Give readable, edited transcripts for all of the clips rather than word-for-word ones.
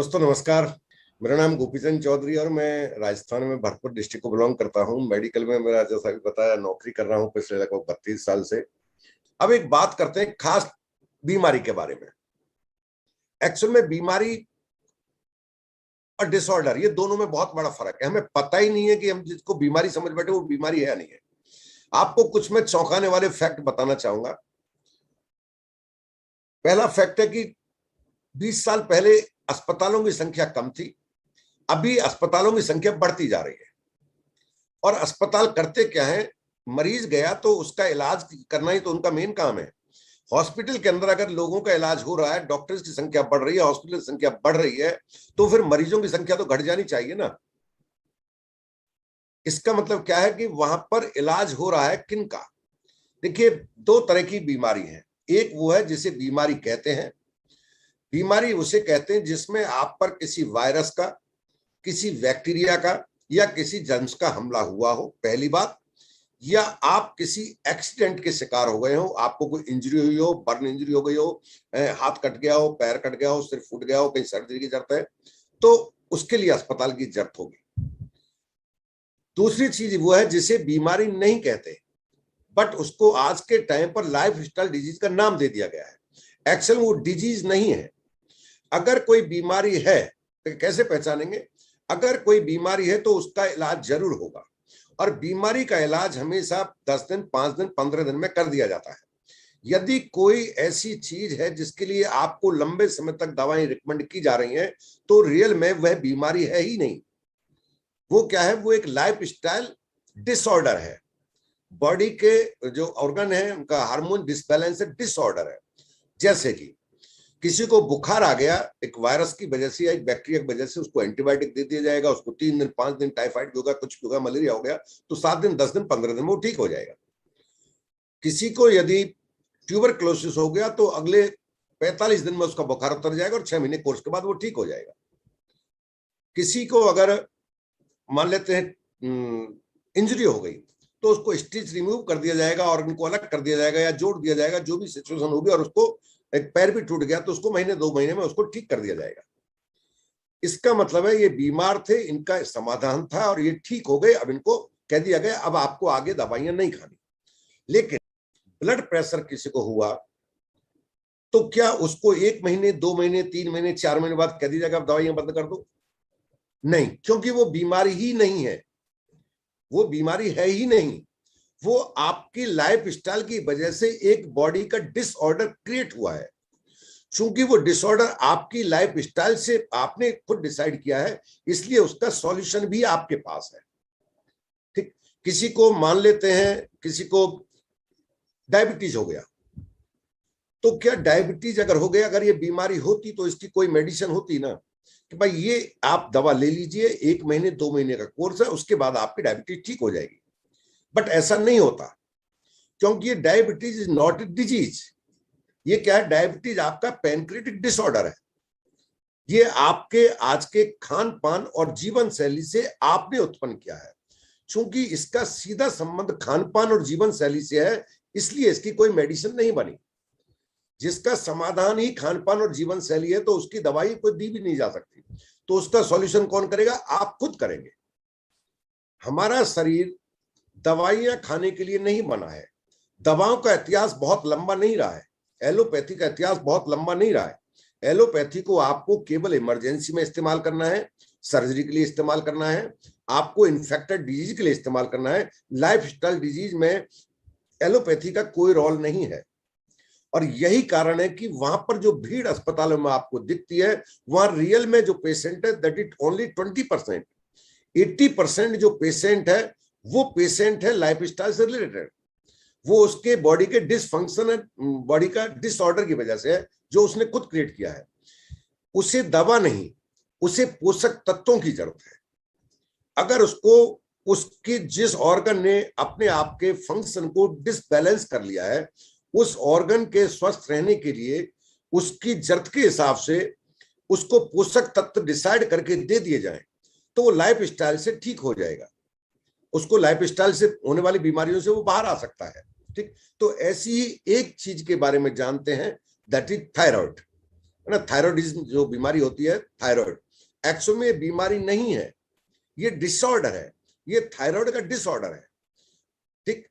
दोस्तों नमस्कार। मेरा नाम गोपीचंद चौधरी और मैं राजस्थान में भरतपुर डिस्ट्रिक्ट को बिलोंग करता हूं। मेडिकल में मेरा जैसा भी बताया नौकरी कर रहा हूं पिछले लगभग 32 साल से। अब एक बात करते हैं खास बीमारी के बारे में। एक्चुअल में बीमारी और डिसऑर्डर ये दोनों में बहुत बड़ा फर्क है। हमें पता ही नहीं है कि हम जिसको बीमारी समझ बैठे वो बीमारी है या नहीं है। आपको कुछ मैं चौंकाने वाले फैक्ट बताना चाहूंगा। पहला फैक्ट है कि 20 साल पहले अस्पतालों की संख्या कम थी, अभी अस्पतालों की संख्या बढ़ती जा रही है। और अस्पताल करते क्या है, मरीज गया तो उसका इलाज करना ही तो उनका मेन काम है। हॉस्पिटल के अंदर अगर लोगों का इलाज हो रहा है, डॉक्टर्स की संख्या बढ़ रही है, हॉस्पिटल की संख्या बढ़ रही है, तो फिर मरीजों की संख्या तो घट जानी चाहिए ना। इसका मतलब क्या है कि वहां पर इलाज हो रहा है किनका। देखिए, दो तरह की बीमारी है। एक वो है जिसे बीमारी कहते हैं। बीमारी उसे कहते हैं जिसमें आप पर किसी वायरस का, किसी बैक्टीरिया का या किसी जर्म्स का हमला हुआ हो, पहली बात। या आप किसी एक्सीडेंट के शिकार हो गए हो, आपको कोई इंजरी हुई हो, बर्न इंजरी हो गई हो, हाथ कट गया हो, पैर कट गया हो, सिर फूट गया हो, कहीं सर्जरी की जरूरत है, तो उसके लिए अस्पताल की जरूरत होगी। दूसरी चीज वो है जिसे बीमारी नहीं कहते, बट उसको आज के टाइम पर लाइफ स्टाइल डिजीज का नाम दे दिया गया है। एक्चुअल वो डिजीज नहीं है। अगर कोई बीमारी है तो कैसे पहचानेंगे? अगर कोई बीमारी है तो उसका इलाज जरूर होगा, और बीमारी का इलाज हमेशा 10 दिन, 5 दिन, 15 दिन में कर दिया जाता है। यदि कोई ऐसी चीज है जिसके लिए आपको लंबे समय तक दवाएं रिकमेंड की जा रही हैं, तो रियल में वह बीमारी है ही नहीं। वो क्या है? वो एक लाइफ स्टाइल डिसऑर्डर है। बॉडी के जो ऑर्गन है उनका हार्मोन डिसबैलेंस डिसऑर्डर है। जैसे कि किसी को बुखार आ गया, एक वायरस की वजह से या एक बैक्टीरिया की वजह से, उसको एंटीबायोटिक दे दिया जाएगा, उसको 3 दिन, 5 दिन टाइफाइड होगा, कुछ भी होगा, मलेरिया हो गया, तो 7 दिन, 10 दिन, 15 दिन में वो ठीक हो जाएगा। किसी को यदि ट्यूबरक्लोसिस हो गया तो अगले 45 दिन में उसका बुखार उतर जाएगा और 6 महीने कोर्स के बाद वो ठीक हो जाएगा। किसी को अगर मान लेते हैं इंजरी हो गई, तो उसको स्टिच रिमूव कर दिया जाएगा और उनको अलग कर दिया जाएगा या जोड़ दिया जाएगा, जो भी सिचुएशन होगी, और उसको एक पैर भी टूट गया तो उसको महीने 2 महीने में उसको ठीक कर दिया जाएगा। इसका मतलब है ये बीमार थे, इनका समाधान था और ये ठीक हो गए। अब इनको कह दिया गया अब आपको आगे दवाइयां नहीं खानी। लेकिन ब्लड प्रेशर किसी को हुआ तो क्या उसको 1 महीने, 2 महीने, 3 महीने, 4 महीने बाद कह दिया जाएगा अब दवाइयां बंद कर दो? नहीं, क्योंकि वो बीमारी ही नहीं है। वो बीमारी है ही नहीं। वो आपकी लाइफ स्टाइल की वजह से एक बॉडी का डिसऑर्डर क्रिएट हुआ है। चूंकि वो डिसऑर्डर आपकी लाइफ स्टाइल से आपने खुद डिसाइड किया है, इसलिए उसका सॉल्यूशन भी आपके पास है। ठीक। किसी को मान लेते हैं, किसी को डायबिटीज हो गया, तो क्या डायबिटीज अगर हो गया, अगर ये बीमारी होती तो इसकी कोई मेडिसिन होती ना, कि भाई ये आप दवा ले लीजिए, 1 महीने 2 महीने का कोर्स है, उसके बाद आपकी डायबिटीज ठीक हो जाएगी। बट ऐसा नहीं होता, क्योंकि ये diabetes is not a disease. ये क्या है? डायबिटीज आपका पैनक्रियाटिक डिसऑर्डर है। ये आपके आज के खान पान और जीवन शैली से आपने उत्पन्न किया है। चूंकि इसका सीधा संबंध खान पान और जीवन शैली से है, इसलिए इसकी कोई मेडिसिन नहीं बनी। जिसका समाधान ही खान पान और जीवन शैली है, तो उसकी दवाई कोई दी भी नहीं जा सकती। तो उसका सॉल्यूशन कौन करेगा? आप खुद करेंगे। हमारा शरीर दवाइयां खाने के लिए नहीं बना है। दवाओं का इतिहास बहुत लंबा नहीं रहा है। एलोपैथी का इतिहास बहुत लंबा नहीं रहा है। एलोपैथी को आपको केवल इमरजेंसी में इस्तेमाल करना है, सर्जरी के लिए इस्तेमाल करना है, आपको इन्फेक्टेड डिजीज के लिए इस्तेमाल करना है। लाइफस्टाइल डिजीज में एलोपैथी का कोई रोल नहीं है। और यही कारण है कि वहां पर जो भीड़ अस्पतालों में आपको दिखती है, वहां रियल में जो पेशेंट है दैट इज ओनली 20%। 80% जो पेशेंट है वो पेशेंट है लाइफस्टाइल से रिलेटेड। वो उसके बॉडी के डिसफंक्शन, बॉडी का डिसऑर्डर की वजह से है, जो उसने खुद क्रिएट किया है। उसे दवा नहीं, उसे पोषक तत्वों की जरूरत है। अगर उसको उसके जिस ऑर्गन ने अपने आप के फंक्शन को डिसबैलेंस कर लिया है, उस ऑर्गन के स्वस्थ रहने के लिए उसकी जरूरत के हिसाब से उसको पोषक तत्व डिसाइड करके दे दिए जाएं, तो वो लाइफ स्टाइल से ठीक हो जाएगा। उसको लाइफ स्टाइल से होने वाली बीमारियों से वो बाहर आ सकता है। ठीक। तो ऐसी ही एक चीज के बारे में जानते हैं, दैट इज थायराइड। है ना। थायराइडिज्म जो बीमारी होती है थायराइड, एक्चुअल में ये बीमारी नहीं है, ये डिसऑर्डर है, ये थायराइड का डिसऑर्डर है। ठीक,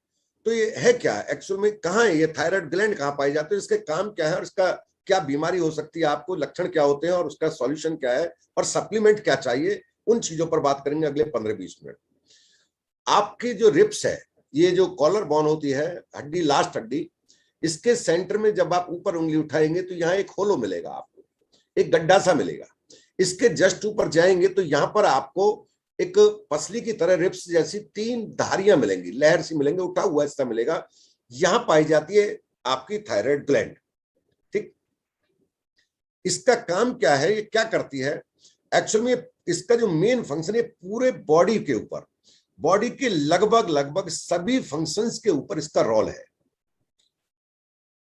तो ये है क्या एक्चुअल में, कहाँ है ये थायराइड ग्लैंड, कहाँ पाई जाती है, इसके काम क्या है और इसका क्या बीमारी हो सकती है, आपको लक्षण क्या होते हैं और उसका सॉल्यूशन क्या है और सप्लीमेंट क्या चाहिए, उन चीजों पर बात करेंगे अगले 15-20 मिनट। आपकी जो रिप्स है, ये जो कॉलर बोन होती है, हड्डी, लास्ट हड्डी, इसके सेंटर में जब आप ऊपर उंगली उठाएंगे तो यहाँ एक होलो मिलेगा आपको, एक गड्ढा सा मिलेगा। इसके जस्ट ऊपर जाएंगे तो यहाँ पर आपको एक पसली की तरह रिप्स जैसी 3 धारियां मिलेंगी, लहर सी मिलेंगे, उठा हुआ हिस्सा मिलेगा, यहां पाई जाती है आपकी थायराइड ग्लैंड। ठीक, इसका काम क्या है, ये क्या करती है एक्चुअल में, इसका जो मेन फंक्शन है पूरे बॉडी के ऊपर, बॉडी के लगभग सभी फंक्शंस के ऊपर इसका रोल है।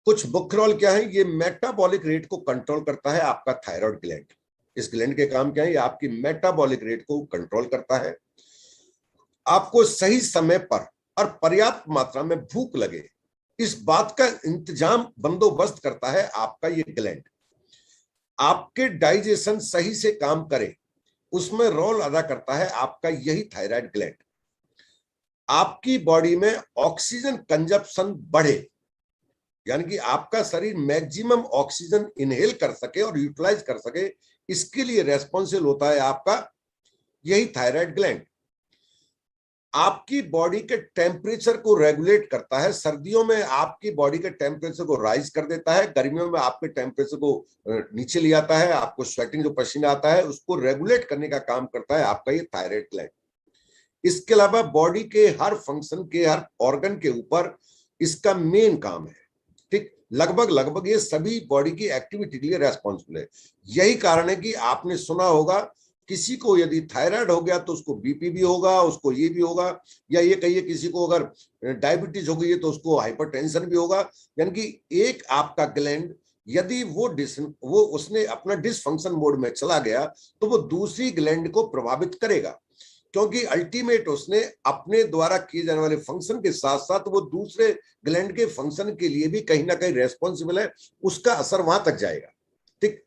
कुछ मुख्य रोल क्या है, ये मेटाबॉलिक रेट को कंट्रोल करता है आपका थायराइड ग्लैंड। इस ग्लैंड के काम क्या है, ये आपकी मेटाबॉलिक रेट को कंट्रोल करता है, आपको सही समय पर और पर्याप्त मात्रा में भूख लगे इस बात का इंतजाम बंदोबस्त करता है आपका ये ग्लैंड। आपके डाइजेशन सही से काम करे उसमें रोल अदा करता है आपका यही थायराइड ग्लैंड। आपकी बॉडी में ऑक्सीजन कंजप्शन बढ़े, यानी कि आपका शरीर मैक्सिमम ऑक्सीजन इनहेल कर सके और यूटिलाइज कर सके, इसके लिए रेस्पॉन्सिबल होता है आपका यही थायराइड ग्लैंड। आपकी बॉडी के टेम्परेचर को रेगुलेट करता है, सर्दियों में आपकी बॉडी के टेम्परेचर को राइज कर देता है, गर्मियों में आपके टेम्परेचर को नीचे ले आता है, आपको स्वेटिंग जो पसीना आता है उसको रेगुलेट करने का काम करता है आपका ये थायराइड ग्लैंड। इसके अलावा बॉडी के हर फंक्शन के, हर ऑर्गन के ऊपर इसका मेन काम है। ठीक, लगभग ये सभी बॉडी की एक्टिविटी के लिए रेस्पॉन्सिबल है। यही कारण है कि आपने सुना होगा किसी को यदि थायराइड हो गया तो उसको बीपी भी होगा, उसको ये भी होगा, या ये कहिए किसी को अगर डायबिटीज हो गई है तो उसको हाइपरटेंशन भी होगा। यानी कि एक आपका ग्लैंड यदि वो उसने अपना डिसफंक्शन मोड में चला गया तो वो दूसरी ग्लैंड को प्रभावित करेगा, क्योंकि अल्टीमेट उसने अपने द्वारा किए जाने वाले फंक्शन के साथ साथ वो दूसरे ग्लैंड के फंक्शन के लिए भी कहीं ना कहीं रेस्पॉन्सिबल है, उसका असर वहां तक जाएगा। ठीक,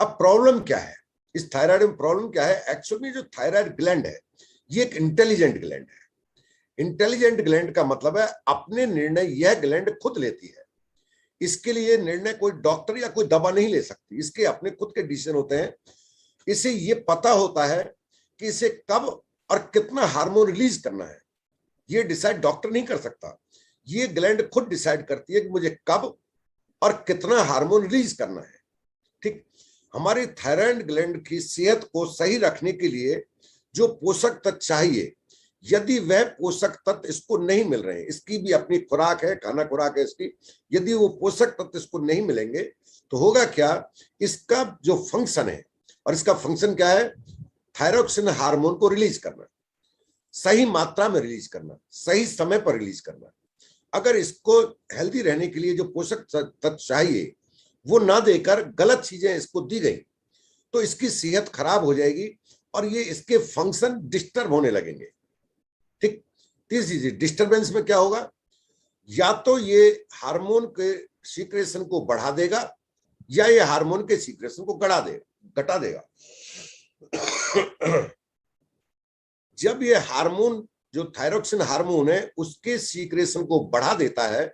अब प्रॉब्लम क्या है इस थायराइड में, प्रॉब्लम क्या है एक्चुअली, जो थायराइड ग्लैंड है ये एक इंटेलिजेंट ग्लैंड है। इंटेलिजेंट ग्लैंड का मतलब है अपने निर्णय यह ग्लैंड खुद लेती है, इसके लिए निर्णय कोई डॉक्टर या कोई दवा नहीं ले सकती, इसके अपने खुद के डिसीजन होते हैं। इसे ये पता होता है कि इसे कब और कितना हार्मोन रिलीज करना है, ये डिसाइड डॉक्टर नहीं कर सकता, ये ग्लैंड खुद डिसाइड करती है कि मुझे कब और कितना हार्मोन रिलीज करना है। ठीक, हमारी थायराइड ग्लैंड की सेहत को सही रखने के लिए जो पोषक तत्व चाहिए, यदि वह पोषक तत्व इसको नहीं मिल रहे हैं, इसकी भी अपनी खुराक है, खाना खुराक है इसकी, यदि वो पोषक तत्व इसको नहीं मिलेंगे तो होगा क्या, इसका जो फंक्शन है, और इसका फंक्शन क्या है, थायरोक्सिन हार्मोन को रिलीज करना, सही मात्रा में रिलीज करना, सही समय पर रिलीज करना। अगर इसको हेल्दी रहने के लिए जो पोषक तत्व चाहिए वो ना देकर गलत चीजें इसको दी गई तो इसकी सेहत खराब हो जाएगी और ये इसके फंक्शन डिस्टर्ब होने लगेंगे। ठीक, तीसरी चीज डिस्टर्बेंस में क्या होगा, या तो ये हार्मोन के सीक्रेशन को बढ़ा देगा या ये हार्मोन के सीक्रेशन को घटा देगा। जब ये हार्मोन जो थायरोक्सिन हार्मोन है उसके सीक्रेशन को बढ़ा देता है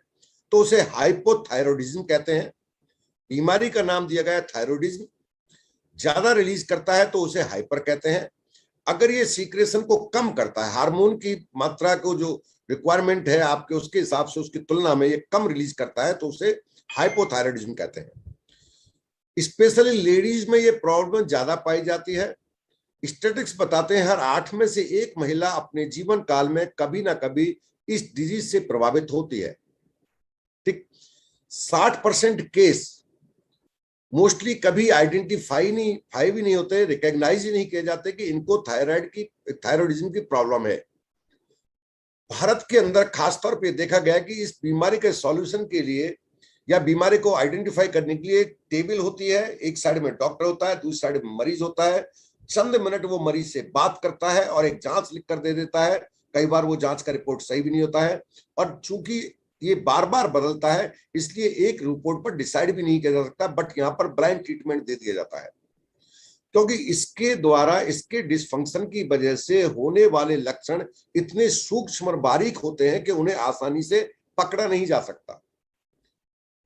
तो उसे हाइपोथायरॉयडिज्म कहते हैं। बीमारी का नाम दिया गया थायरॉयडिज्म। ज्यादा रिलीज करता है तो उसे हाइपर कहते हैं। अगर ये सीक्रेशन को कम करता है, हार्मोन की मात्रा को जो रिक्वायरमेंट है आपके उसके हिसाब से उसकी तुलना में ये कम रिलीज करता है तो उसे हाइपोथायरॉयडिज्म कहते हैं। स्पेशली लेडीज में ये प्रॉब्लम ज्यादा पाई जाती है। स्टैटिस्टिक्स बताते हैं हर 8 में से 1 महिला अपने जीवन काल में कभी ना कभी इस डिजीज से प्रभावित होती है। ठीक, 60% केस मोस्टली कभी आइडेंटिफाई भी नहीं होते, रिकॉग्नाइज ही नहीं किए जाते कि इनको थायराइडिज्म की प्रॉब्लम है। भारत के अंदर खासतौर पे देखा गया कि इस बीमारी के सॉल्यूशन के लिए या बीमारी को आइडेंटिफाई करने के लिए टेबल होती है, एक साइड में डॉक्टर होता है, दूसरी साइड में मरीज होता है। चंद मिनट वो मरीज से बात करता है और एक जांच लिख कर दे देता है। कई बार वो जांच का रिपोर्ट सही भी नहीं होता है, और चूंकि ये बार बार बदलता है, इसलिए एक रिपोर्ट पर डिसाइड भी नहीं किया जा सकता, बट यहाँ पर ब्लाइंड ट्रीटमेंट दे दिया जाता है, क्योंकि इसके द्वारा इसके डिसफंक्शन की वजह से होने वाले लक्षण इतने सूक्ष्म और बारीक होते हैं कि उन्हें आसानी से पकड़ा नहीं जा सकता।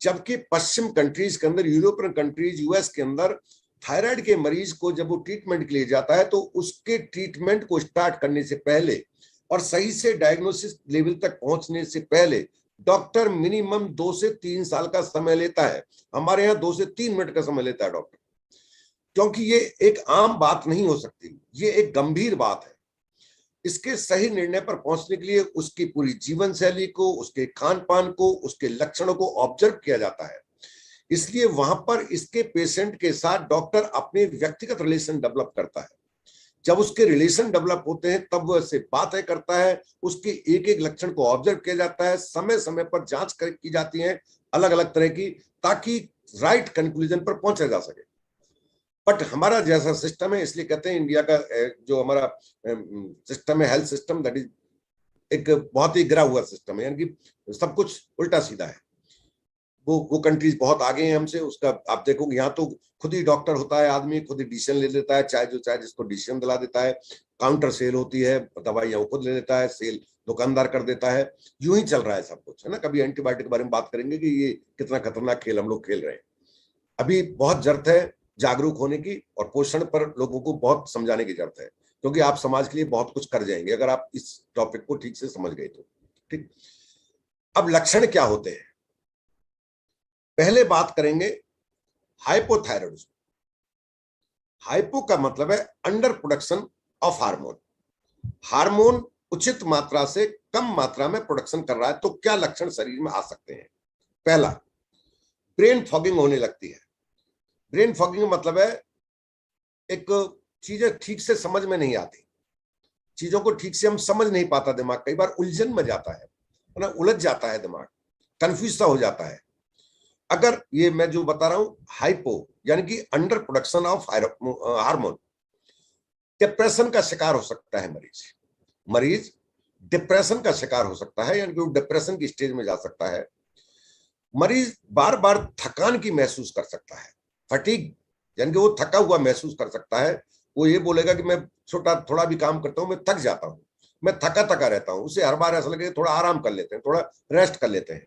जबकि पश्चिम कंट्रीज के अंदर, यूरोपियन कंट्रीज, यूएस के अंदर थायराइड के मरीज को जब वो ट्रीटमेंट के लिए जाता है तो उसके ट्रीटमेंट को स्टार्ट करने से पहले और सही से डायग्नोसिस लेवल तक पहुंचने से पहले डॉक्टर मिनिमम 2 से 3 साल का समय लेता है। हमारे यहाँ 2 से 3 मिनट का समय लेता है डॉक्टर, क्योंकि ये एक आम बात नहीं हो सकती, ये एक गंभीर बात है। इसके सही निर्णय पर पहुंचने के लिए उसकी पूरी जीवन शैली को, उसके खान पान को, उसके लक्षणों को ऑब्जर्व किया जाता है। इसलिए वहां पर इसके पेशेंट के साथ डॉक्टर अपने व्यक्तिगत रिलेशन डेवलप करता है। जब उसके रिलेशन डेवलप होते हैं तब वह उससे बातें करता है, उसके एक एक लक्षण को ऑब्जर्व किया जाता है, समय समय पर जांच की जाती है अलग अलग तरह की, ताकि राइट कंक्लूजन पर पहुंचा जा सके। बट हमारा जैसा सिस्टम है, इसलिए कहते हैं इंडिया का जो हमारा सिस्टम है, हेल्थ सिस्टम, दैट इज एक बहुत ही गिरा हुआ सिस्टम है, यानी कि सब कुछ उल्टा सीधा है। वो कंट्रीज बहुत आगे हैं हमसे। उसका आप देखोगे यहाँ तो खुद ही डॉक्टर होता है, आदमी खुद ही डिसीजन ले लेता है, चाहे जिसको डिसीजन दिला देता है, काउंटर सेल होती है, दवाइयाँ वो खुद ले लेता है, सेल दुकानदार कर देता है। यूं ही चल रहा है सब कुछ, है ना। कभी एंटीबायोटिक के बारे में बात करेंगे कि ये कितना खतरनाक खेल हम लोग खेल रहे हैं। अभी बहुत जरूरत है जागरूक होने की, और पोषण पर लोगों को बहुत समझाने की जरूरत है, क्योंकि आप समाज के लिए बहुत कुछ कर जाएंगे अगर आप इस टॉपिक को ठीक से समझ गए तो। ठीक, अब लक्षण क्या होते हैं, पहले बात करेंगे हाइपोथायराइडिज्म। हाइपो का मतलब है under production of hormone. Hormone उचित मात्रा से कम मात्रा में प्रोडक्शन कर रहा है, तो क्या लक्षण शरीर में आ सकते हैं। पहला, ब्रेन फॉगिंग होने लगती है। ब्रेन फॉगिंग मतलब है एक चीजें ठीक से समझ में नहीं आती, चीजों को ठीक से हम समझ नहीं पाता, दिमाग कई बार उलझन में जाता है ना, उलझ जाता है दिमाग, कंफ्यूज सा हो जाता है। अगर ये मैं जो बता रहा हूं हाइपो यानी कि under production of hormone, depression का शिकार हो सकता है मरीज डिप्रेशन का शिकार हो सकता है, यानी कि वो डिप्रेशन की स्टेज में जा सकता है। मरीज बार बार थकान की महसूस कर सकता है, फटीग, यानी कि वो थका हुआ महसूस कर सकता है। वो ये बोलेगा कि मैं थोड़ा भी काम करता हूं मैं थक जाता हूं, मैं थका थका रहता हूं। उसे हर बार ऐसा लगेगा थोड़ा आराम कर लेते हैं, थोड़ा रेस्ट कर लेते हैं।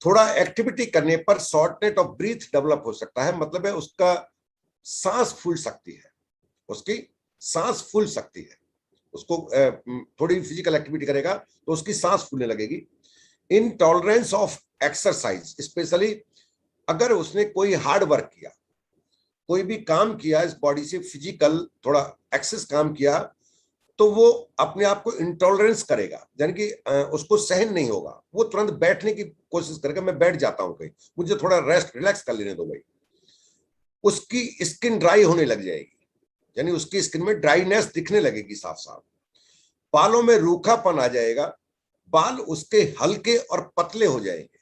थोड़ा एक्टिविटी करने पर शॉर्टनेस ऑफ ब्रीथ डेवलप हो सकता है, मतलब है उसका सांस फूल सकती है, उसकी सांस फूल सकती है। उसको थोड़ी फिजिकल एक्टिविटी करेगा तो उसकी सांस फूलने लगेगी। इनटॉलरेंस ऑफ एक्सरसाइज, स्पेशली अगर उसने कोई हार्ड वर्क किया, कोई भी काम किया इस बॉडी से, फिजिकल थोड़ा एक्सेस काम किया, तो वो अपने आप को इंटॉलरेंस करेगा, यानी कि उसको सहन नहीं होगा, वो तुरंत बैठने की कोशिश करेगा, मैं बैठ जाता हूं कहीं, मुझे थोड़ा रेस्ट रिलैक्स कर लेने दो भाई। उसकी स्किन ड्राई होने लग जाएगी, यानी उसकी स्किन में ड्राइनेस दिखने लगेगी साफ साफ। बालों में रूखापन आ जाएगा, बाल उसके हल्के और पतले हो जाएंगे।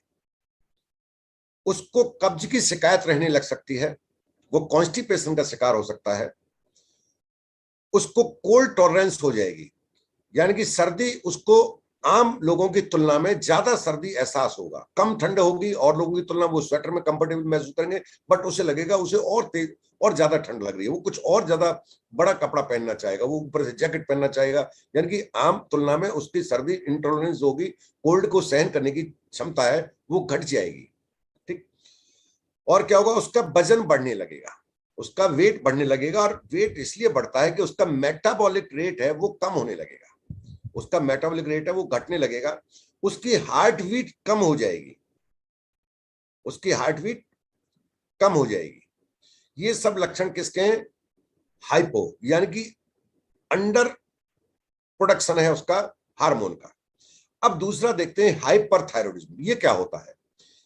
उसको कब्ज की शिकायत रहने लग सकती है, वो कॉन्स्टिपेशन का शिकार हो सकता है। उसको कोल्ड टॉलरेंस हो जाएगी, यानी कि सर्दी उसको आम लोगों की तुलना में ज्यादा सर्दी एहसास होगा, कम ठंड होगी और लोगों की तुलना वो स्वेटर में कंफर्टेबल महसूस करेंगे, बट उसे लगेगा उसे और तेज और ज्यादा ठंड लग रही है, वो कुछ और ज्यादा बड़ा कपड़ा पहनना चाहेगा, वो ऊपर से जैकेट पहनना चाहेगा, यानी कि आम तुलना में उसकी सर्दी इंटॉलरेंस होगी, कोल्ड को सहन करने की क्षमता है वो घट जाएगी। ठीक, और क्या होगा, उसका वजन बढ़ने लगेगा, उसका वेट बढ़ने लगेगा, और वेट इसलिए बढ़ता है कि उसका मेटाबॉलिक रेट है वो कम होने लगेगा, उसका मेटाबॉलिक रेट है वो घटने लगेगा। उसकी हार्ट बीट कम हो जाएगी, उसकी हार्ट बीट कम हो जाएगी। ये सब लक्षण किसके हैं, हाइपो, यानी कि अंडर प्रोडक्शन है उसका हार्मोन का। अब दूसरा देखते हैं हाइपरथायरॉयडिज्म। ये क्या होता है,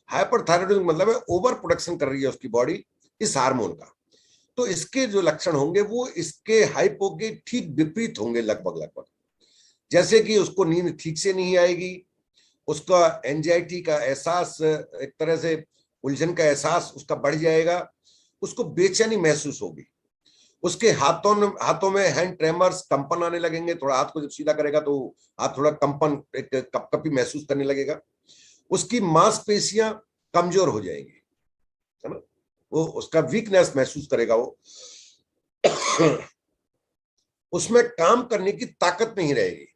हाइपरथायरॉयडिज्म मतलब है ओवर प्रोडक्शन कर रही है उसकी बॉडी इस हार्मोन का। तो इसके जो लक्षण होंगे वो इसके हाइपो के ठीक विपरीत होंगे लगभग। जैसे कि उसको नींद ठीक से नहीं आएगी, उसका एंजाइटी का एहसास, एक तरह से उलझन का एहसास उसका बढ़ जाएगा, उसको बेचैनी महसूस होगी, उसके हाथों में हैंड ट्रेमर्स, कंपन आने लगेंगे, थोड़ा हाथ को जब सीधा करेगा तो हाथ थोड़ा कंपन, एक कपकपी महसूस करने लगेगा। उसकी मांसपेशियां कमजोर हो जाएंगी, है ना, वो उसका वीकनेस महसूस करेगा, वो उसमें काम करने की ताकत नहीं रहेगी,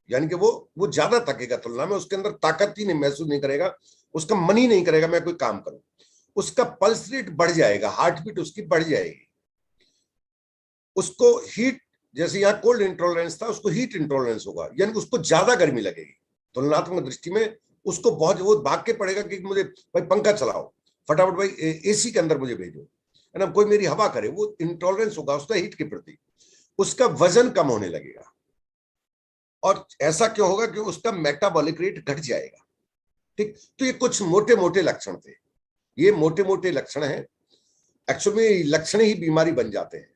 यानी कि वो ज्यादा थकेगा तुलना में, उसके अंदर ताकत ही नहीं महसूस नहीं करेगा, उसका मन ही नहीं करेगा मैं कोई काम करूं। उसका पल्स रेट बढ़ जाएगा, हार्ट बीट उसकी बढ़ जाएगी। उसको हीट, जैसे यहाँ कोल्ड इंटॉलरेंस था, उसको हीट इंटॉलरेंस होगा, यानी कि उसको ज्यादा गर्मी लगेगी तुलनात्मक दृष्टि में। उसको बहुत, वो भाग के पड़ेगा कि मुझे भाई पंखा चलाओ फटाफट, भाई एसी के अंदर मुझे भेजो, है ना, कोई मेरी हवा करे। वो इंटॉलरेंस होगा उसका हीट के प्रति। उसका वजन कम होने लगेगा, और ऐसा क्यों होगा कि उसका मेटाबॉलिक रेट घट जाएगा। ठीक, तो ये कुछ मोटे मोटे लक्षण थे, ये मोटे मोटे लक्षण हैं। एक्चुअली में लक्षण ही बीमारी बन जाते हैं।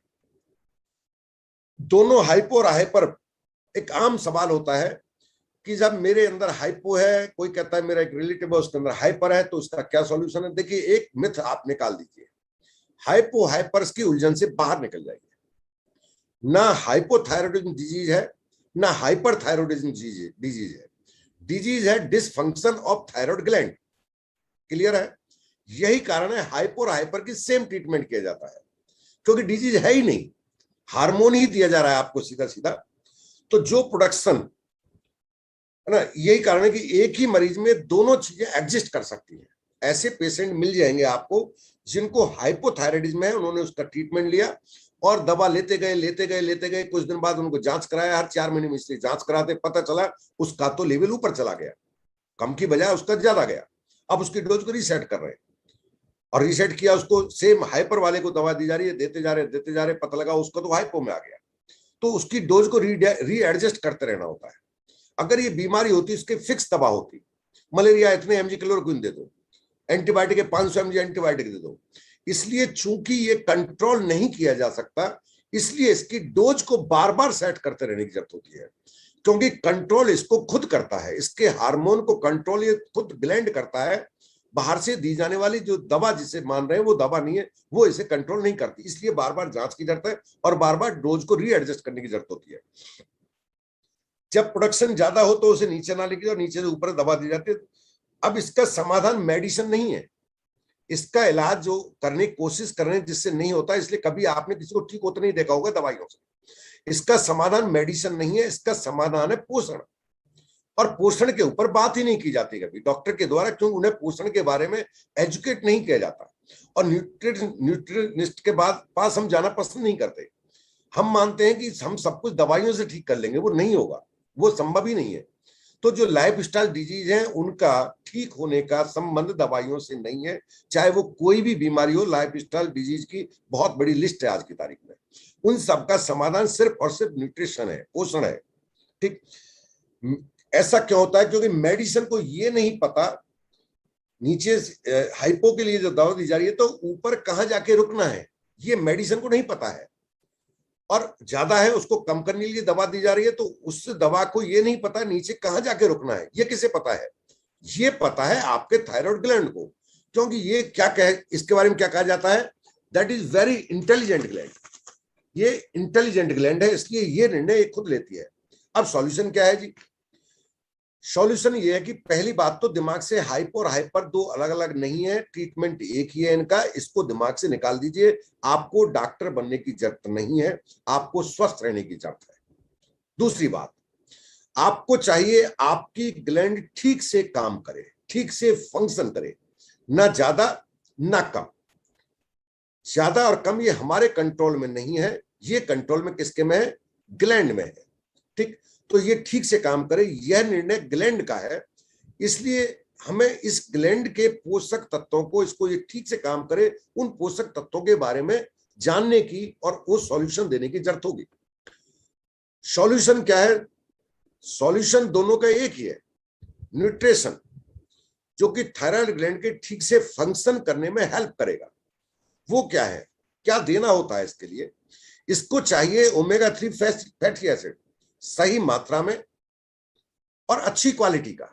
दोनों हाइपो और हाइपर, एक आम सवाल होता है कि जब मेरे अंदर हाइपो है, कोई कहता है मेरा एक रिलेटिव है उसके अंदर हाइपर है, तो उसका क्या सॉल्यूशन है। देखिए, एक मिथ आप निकाल दीजिए, हाइपो हाइपर्स की उलझन से बाहर निकल जाइए। ना हाइपोथायरॉयडिज्म डिजीज है, ना हाइपरथायरॉयडिज्म डिजीज है। डिजीज है dysfunction of thyroid gland. Clear है? यही कारण है हाइपो और हाइपर की सेम ट्रीटमेंट किया जाता है, क्योंकि डिजीज है ही नहीं, हार्मोन ही दिया जा रहा है आपको सीधा सीधा। तो जो प्रोडक्शन है ना, यही कारण है कि एक ही मरीज में दोनों चीजें एग्जिस्ट कर सकती हैं। ऐसे पेशेंट मिल जाएंगे आपको जिनको हाइपोथायराइडिज्म है, उन्होंने उसका ट्रीटमेंट लिया और दवा लेते गए, कुछ दिन बाद उनको जांच कराया, हर 4 महीने में इसलिए जांच कराते, पता चला उसका तो लेवल ऊपर चला गया, कम की बजाय उसका ज्यादा गया। अब उसकी डोज को रीसेट कर रहे हैं, और रीसेट किया उसको, सेम हाइपर वाले को दवा दी जा रही है, देते जा रहे, पता लगा उसको तो हाइपो में आ गया, तो उसकी डोज को री एडजस्ट करते रहना होता है। अगर ये बीमारी होती, इसके फिक्स दवा होती, मलेरिया इतने एमजी क्लोरोक्विन दे दो, एंटीबायोटिक 500 mg एंटीबायोटिक दे दो। इसलिए चूंकि ये कंट्रोल नहीं किया जा सकता, इसलिए इसकी डोज को बार बार सेट करते रहने की जरूरत होती है, क्योंकि कंट्रोल इसको खुद करता है, इसके हार्मोन को कंट्रोल ये खुद ग्लैंड करता है। बाहर से दी जाने वाली जो दवा जिसे मान रहे हैं वो दवा नहीं है, वो इसे कंट्रोल नहीं करती, इसलिए बार बार जांच की जरूरत है और बार बार डोज को रीएडजस्ट करने की जरूरत होती है। जब प्रोडक्शन ज्यादा हो तो उसे नीचे ना लेके और नीचे से ऊपर दवा दी जाती है। अब इसका समाधान मेडिसिन नहीं है, इसका इलाज जो करने की कोशिश कर रहे हैं जिससे नहीं होता, इसलिए कभी आपने किसी को ठीक होता नहीं देखा होगा दवाइयों से। इसका समाधान मेडिसिन नहीं है, इसका समाधान है पोषण। और पोषण के ऊपर बात ही नहीं की जाती कभी डॉक्टर के द्वारा, क्योंकि उन्हें पोषण के बारे में एजुकेट नहीं किया जाता, और न्यूट्रिनिस्ट के बाद पास हम जाना पसंद नहीं करते। हम मानते हैं कि हम सब कुछ दवाइयों से ठीक कर लेंगे, वो नहीं होगा, वो संभव ही नहीं है। तो जो लाइफ स्टाइल डिजीज है उनका ठीक होने का संबंध दवाइयों से नहीं है, चाहे वो कोई भी बीमारी हो। लाइफ स्टाइल डिजीज की बहुत बड़ी लिस्ट है आज की तारीख में, उन सबका समाधान सिर्फ और सिर्फ न्यूट्रिशन है, पोषण है। ठीक, ऐसा क्यों होता है? क्योंकि मेडिसिन को ये नहीं पता नीचे हाइपो के लिए जो दवा दी जा रही है तो ऊपर कहां जाके रुकना है, ये मेडिसिन को नहीं पता है। और ज्यादा है उसको कम करने के लिए दवा दी जा रही है, तो उस दवा को ये नहीं पता नीचे कहां जाके रुकना है। ये किसे पता है? ये पता है आपके थायराइड ग्लैंड को, क्योंकि ये क्या कहे, इसके बारे में क्या कहा जाता है, that is very intelligent gland. ये इंटेलिजेंट ग्लैंड है, इसलिए ये निर्णय खुद लेती है। अब सॉल्यूशन क्या है जी? सॉल्यूशन ये है कि पहली बात तो दिमाग से हाइपो और हाइपर दो अलग अलग नहीं है, ट्रीटमेंट एक ही है इनका, इसको दिमाग से निकाल दीजिए। आपको डॉक्टर बनने की जरूरत नहीं है, आपको स्वस्थ रहने की जरूरत है। दूसरी बात, आपको चाहिए आपकी ग्लैंड ठीक से काम करे, ठीक से फंक्शन करे, ना ज्यादा ना कम। ज्यादा और कम ये हमारे कंट्रोल में नहीं है, ये कंट्रोल में किसके में है? ग्लैंड में है। ठीक, तो ये ठीक से काम करे, यह निर्णय ग्लैंड का है। इसलिए हमें इस ग्लैंड के पोषक तत्वों को, इसको ये ठीक से काम करे, उन पोषक तत्वों के बारे में जानने की और वो सॉल्यूशन देने की जरूरत होगी। सॉल्यूशन क्या है? सॉल्यूशन दोनों का एक ही है, न्यूट्रिशन, जो कि थायराइड ग्लैंड के ठीक से फंक्शन करने में हेल्प करेगा। वो क्या है, क्या देना होता है इसके लिए? इसको चाहिए ओमेगा 3 फैटी एसिड सही मात्रा में और अच्छी क्वालिटी का।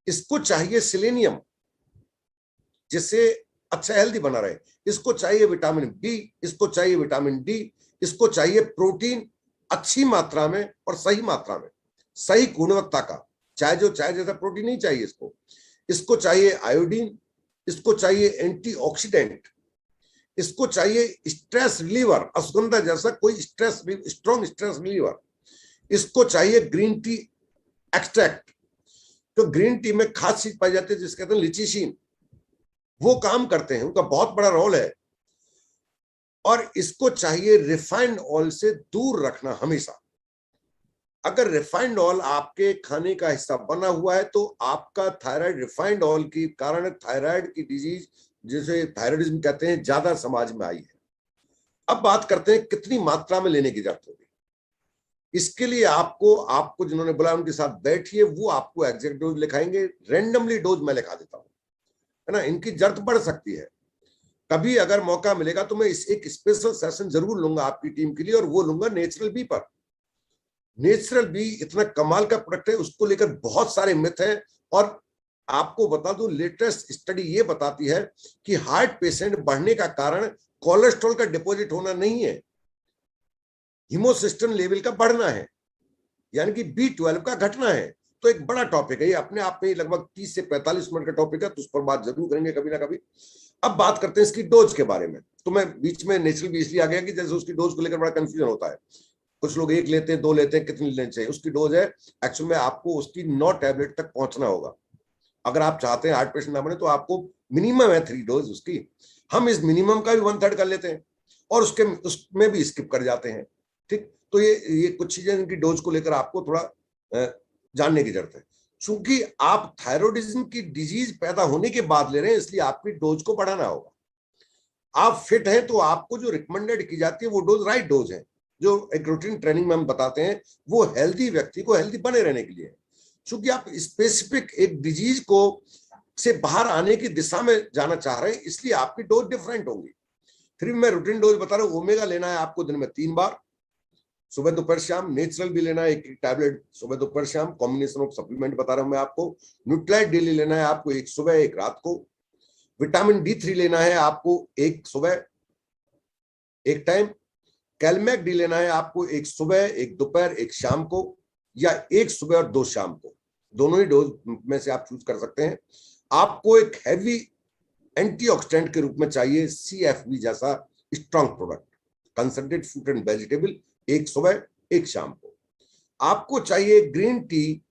इसको चाहिए सेलेनियम, जिससे अच्छा हेल्दी बना रहे। इसको चाहिए विटामिन बी, इसको चाहिए विटामिन डी, इसको चाहिए प्रोटीन अच्छी मात्रा में और सही मात्रा में, सही गुणवत्ता का, चाहे जैसा प्रोटीन नहीं चाहिए इसको। इसको चाहिए आयोडीन, इसको चाहिए एंटीऑक्सीडेंट, इसको चाहिए स्ट्रेस रिलीवर, अश्वगंधा जैसा कोई स्ट्रॉन्ग स्ट्रेस रिलीवर, इसको चाहिए ग्रीन टी एक्सट्रैक्ट। तो ग्रीन टी में खास चीज पाई जाती है जिसके कहते हैं लिचिसिन, वो काम करते हैं, उनका बहुत बड़ा रोल है। और इसको चाहिए रिफाइंड ऑयल से दूर रखना हमेशा। अगर रिफाइंड ऑयल आपके खाने का हिस्सा बना हुआ है तो आपका थायराइड रिफाइंड ऑयल के कारण थायराइड की डिजीज, जिसे थायराइडिज्म कहते हैं, ज्यादा समाज में आई है। अब बात करते हैं कितनी मात्रा में लेने की जरूरत होगी। इसके लिए आपको जिन्होंने बुलाया उनके साथ बैठिए, वो आपको एग्जैक्ट डोज लिखाएंगे। रेंडमली डोज मैं लिखा देता हूं, है ना। इनकी जरूरत बढ़ सकती है। कभी अगर मौका मिलेगा तो मैं एक स्पेशल सेशन जरूर लूंगा आपकी टीम के लिए, और वो लूंगा नेचुरल बी पर। नेचुरल बी इतना कमाल का प्रोडक्ट है, उसको लेकर बहुत सारे मिथ हैं। और आपको बता दूं, लेटेस्ट स्टडी ये बताती है कि हार्ट पेशेंट बढ़ने का कारण कोलेस्ट्रॉल का डिपॉजिट होना नहीं है, हिमोसिस्टोन लेवल का बढ़ना है, यानी कि B12 का घटना है। तो एक बड़ा टॉपिक है ये, अपने आप में लगभग 30 से 45 मिनट का टॉपिक है, तो उस पर बात जरूर करेंगे कभी ना कभी। अब बात करते हैं इसकी डोज के बारे में। तो मैं बीच में नेचुरल भी इसलिए आ गया कि जैसे उसकी डोज को लेकर बड़ा कंफ्यूजन होता है। कुछ लोग 1 लेते हैं, 2 लेते हैं, कितनी लेनी चाहिए। उसकी डोज है एक्चुअल में आपको उसकी 9 टैबलेट तक पहुंचना होगा। अगर आप चाहते हैं हार्ट पेशेंट ना बने तो आपको मिनिमम है 3 डोज उसकी। हम इस मिनिमम का भी 1/3 कर लेते हैं और उसमें भी स्किप कर जाते हैं। ठीक, तो ये कुछ चीजें इनकी डोज को लेकर आपको थोड़ा जानने की जरूरत है। चूंकि आप थायराइडिज्म की डिजीज पैदा होने के बाद ले रहे हैं, इसलिए आपकी डोज को बढ़ाना होगा। आप फिट हैं तो आपको जो रिकमेंडेड की जाती है वो डोज राइट डोज है, जो एक रूटीन ट्रेनिंग में हम बताते हैं, वो हेल्दी व्यक्ति को हेल्दी बने रहने के लिए। चूंकि आप स्पेसिफिक एक डिजीज को से बाहर आने की दिशा में जाना चाह रहे हैं, इसलिए आपकी डोज डिफरेंट होंगी। फिर मैं रूटीन डोज बता रहा हूँ। ओमेगा लेना है आपको दिन में 3 बार, सुबह दोपहर शाम। नेचुरल भी लेना है 1 टैबलेट सुबह दोपहर शाम, कॉम्बिनेशन ऑफ सप्लीमेंट बता रहा हूं मैं आपको। न्यूट्राइट डेली लेना है आपको 1 सुबह 1 रात को। विटामिन D3 लेना है आपको 1 सुबह 1 टाइम। कैलमैक डी लेना है आपको 1 सुबह 1 दोपहर 1 शाम को, या 1 सुबह और 2 शाम को। दोनों ही डोज में से आप चूज कर सकते हैं। आपको एक हैवी एंटीऑक्सीडेंट के रूप में चाहिए CFB जैसा strong product, concentrated fruit and vegetable, 1 सुबह 1 शाम को। आपको चाहिए ग्रीन टी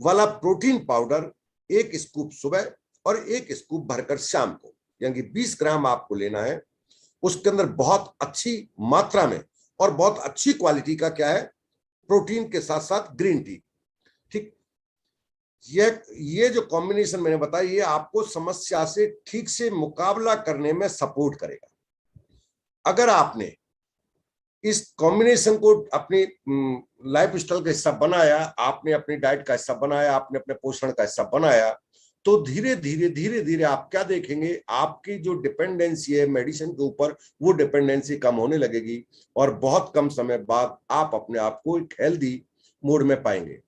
वाला प्रोटीन पाउडर, 1 स्कूप सुबह और 1 स्कूप भरकर शाम को, यानी 20 ग्राम आपको लेना है। उसके अंदर बहुत अच्छी मात्रा में और बहुत अच्छी क्वालिटी का क्या है, प्रोटीन के साथ साथ ग्रीन टी। ठीक, ये जो कॉम्बिनेशन मैंने बताया, ये आपको समस्या से ठीक से मुकाबला करने में सपोर्ट करेगा। अगर आपने इस कॉम्बिनेशन को अपनी लाइफ स्टाइल का हिस्सा बनाया, आपने अपनी डाइट का हिस्सा बनाया, आपने अपने पोषण का हिस्सा बनाया, तो धीरे धीरे आप क्या देखेंगे, आपकी जो डिपेंडेंसी है मेडिसिन के ऊपर, वो डिपेंडेंसी कम होने लगेगी और बहुत कम समय बाद आप अपने आप को एक हेल्दी मोड में पाएंगे।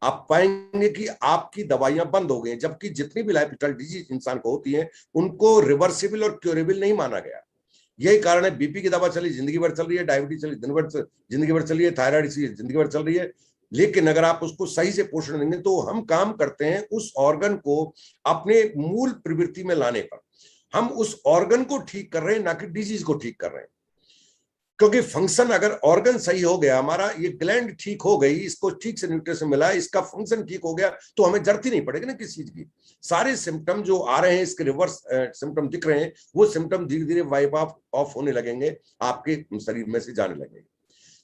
आप पाएंगे कि आपकी दवाइयां बंद हो गई, जबकि जितनी भी लाइफ स्टाइल डिजीज इंसान को होती है उनको रिवर्सिबल और क्योरेबल नहीं माना गया। यही कारण है बीपी की दवा चली जिंदगी भर चल रही है, डायबिटीज चली जिंदगी भर चल रही है, थायराइड जिंदगी भर चल रही है। लेकिन अगर आप उसको सही से पोषण देंगे तो हम काम करते हैं उस ऑर्गन को अपने मूल प्रवृत्ति में लाने पर। हम उस ऑर्गन को ठीक कर रहे हैं, ना कि डिजीज को ठीक कर रहे हैं। क्योंकि फंक्शन, अगर ऑर्गन सही हो गया, हमारा ये ग्लैंड ठीक हो गई, इसको ठीक से न्यूट्रिशन मिला, इसका फंक्शन ठीक हो गया, तो हमें जरूरत ही नहीं पड़ेगी ना किसी चीज की। सारे सिम्टम जो आ रहे हैं, इसके रिवर्स सिम्टम दिख रहे हैं, वो सिम्टम धीरे धीरे वाइप ऑफ होने लगेंगे, आपके शरीर में से जाने लगेंगे।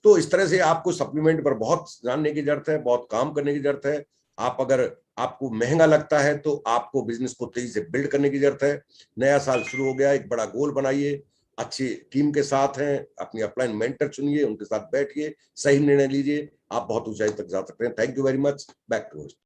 तो इस तरह से आपको सप्लीमेंट पर बहुत जानने की जरूरत है, बहुत काम करने की जरूरत है। अगर आपको महंगा लगता है तो आपको बिजनेस को तेजी से बिल्ड करने की जरूरत है। नया साल शुरू हो गया, एक बड़ा गोल बनाइए, अच्छी टीम के साथ हैं, अपनी अपलाइन मेंटर चुनिए, उनके साथ बैठिए, सही निर्णय लीजिए, आप बहुत ऊंचाई तक जा सकते हैं। Thank you very much. Back to host.